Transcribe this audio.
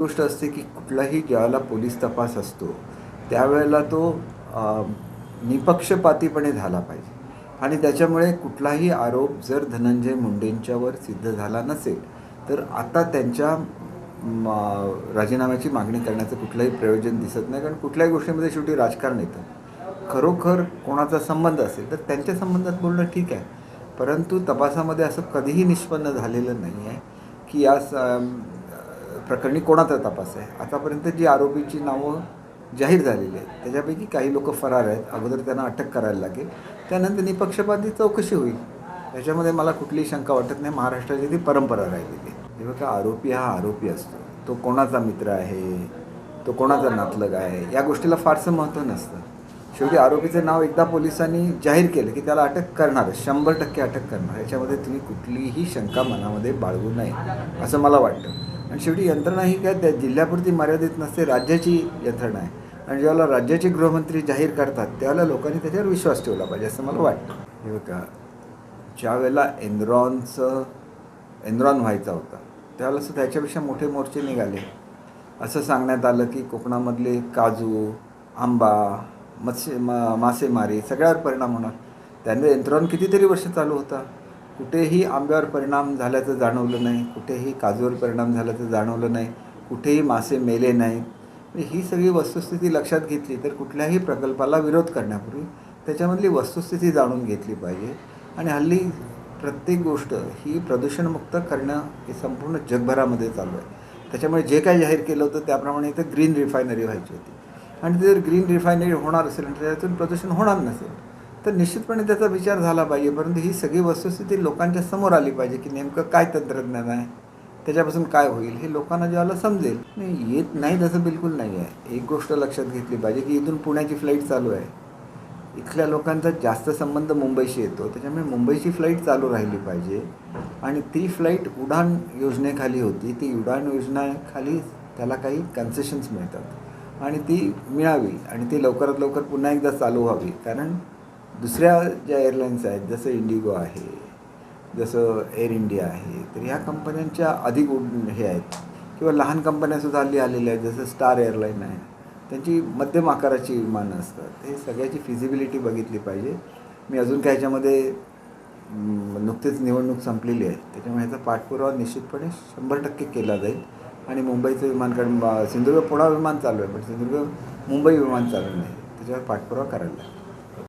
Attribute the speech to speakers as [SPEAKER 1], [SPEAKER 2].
[SPEAKER 1] गोष्ट असते की कुठलाही ज्यावेळेला पोलीस तपास असतो त्यावेळेला तो निपक्षपातीपणे झाला पाहिजे आणि त्याच्यामुळे कुठलाही आरोप जर धनंजय मुंडेंच्यावर सिद्ध झाला नसेल तर आता त्यांच्या राजीनाम्याची मागणी करण्याचं कुठलंही प्रयोजन दिसत नाही. कारण कुठल्याही गोष्टीमध्ये शेवटी राजकारण येतं. खरोखर कोणाचा संबंध असेल तर त्यांच्या संबंधात बोलणं ठीक आहे, परंतु तपासामध्ये असं कधीही निष्पन्न झालेलं नाही आहे की या प्रकरणी कोणाचा तपास आहे. आतापर्यंत जी आरोपीची नावं जाहीर झालेली आहेत त्याच्यापैकी काही लोक फरार आहेत. अगोदर त्यांना अटक करायला लागेल, त्यानंतर निपक्षपाती चौकशी होईल. त्याच्यामध्ये मला कुठलीही शंका वाटत नाही. महाराष्ट्राची ती परंपरा राहिलेली आहे. जेव्हा का आरोपी हा आरोपी असतो, तो कोणाचा मित्र आहे, तो कोणाचा नातलग आहे, या गोष्टीला फारसं महत्त्व नसतं. शेवटी आरोपीचं नाव एकदा पोलिसांनी जाहीर केलं की त्याला अटक करणार, 100% अटक करणार. याच्यामध्ये तुम्ही कुठलीही शंका मनामध्ये बाळगू नये असं मला वाटतं. आणि शेवटी यंत्रणा ही काय त्या जिल्ह्यापुरती मर्यादित नसते, राज्याची यंत्रणा आहे. आणि जेव्हा राज्याचे गृहमंत्री जाहीर करतात त्यावेळेला लोकांनी त्याच्यावर विश्वास ठेवला पाहिजे असं मला वाटतं. हे बघा, ज्या वेळेला एनरॉन व्हायचा होता त्यावेळेला त्याच्यापेक्षा मोठे मोर्चे निघाले. असं सांगण्यात आलं की कोकणामधले काजू, आंबा, मासेमारी सगळ्यावर परिणाम होणार. त्याने एनरॉन कितीतरी वर्ष चालू होता, कुठेही आंब्यावर परिणाम झाल्याचं जाणवलं नाही, कुठेही काजूवर परिणाम झाल्याचं जाणवलं नाही, कुठेही मासे मेले नाहीत. ही सगळी वस्तुस्थिती लक्षात घेतली तर कुठल्याही प्रकल्पाला विरोध करण्यापूर्वी त्याच्यामधली वस्तुस्थिती जाणून घेतली पाहिजे. आणि हल्ली प्रत्येक गोष्ट ही प्रदूषणमुक्त करणं हे संपूर्ण जगभरामध्ये चालू आहे. त्याच्यामुळे जे काही जाहीर केलं होतं त्याप्रमाणे इथं ग्रीन रिफायनरी व्हायची होती. आणि जर ग्रीन रिफायनरी होणार असेल आणि त्याच्यातून प्रदूषण होणार नसेल तर निश्चितपणे त्याचा विचार झाला पाहिजे. परंतु ही सगळी वस्तुस्थिती लोकांच्या समोर आली पाहिजे की नेमकं काय तंत्रज्ञान आहे, त्याच्यापासून काय होईल हे लोकांना ज्याला समजेल. नाही येत नाही तसं बिलकुल नाही आहे. एक गोष्ट लक्षात घेतली पाहिजे की इथून पुण्याची फ्लाईट चालू आहे. इथल्या लोकांचा जास्त संबंध मुंबईशी येतो, त्याच्यामुळे मुंबईची फ्लाईट चालू राहिली पाहिजे. आणि ती फ्लाईट उडान योजनेखाली होती, ती उडान योजनेखाली त्याला काही कन्सेशन्स मिळतात आणि ती मिळावी आणि ती लवकरात लवकर पुन्हा एकदा चालू व्हावी. कारण दुसऱ्या ज्या एअरलाईन्स आहेत जसं इंडिगो आहे, जसं एअर इंडिया आहे, तर ह्या कंपन्यांच्या अधिक हे आहेत. किंवा लहान कंपन्यासुद्धा हल्ली आलेल्या आहेत जसं स्टार एअरलाईन आहे, त्यांची मध्यम आकाराची विमानं असतात. हे सगळ्याची फिजिबिलिटी बघितली पाहिजे. मी अजून काय ह्याच्यामध्ये नुकतीच निवडणूक संपलेली आहे, त्याच्यामुळे ह्याचा पाठपुरावा निश्चितपणे 100% केला जाईल. आणि मुंबईचं विमान, कारण सिंधुदुर्ग पुणा विमान चालू आहे पण सिंधुदुर्ग मुंबई विमान चालू नाही, त्याच्यावर पाठपुरावा करायला लागेल.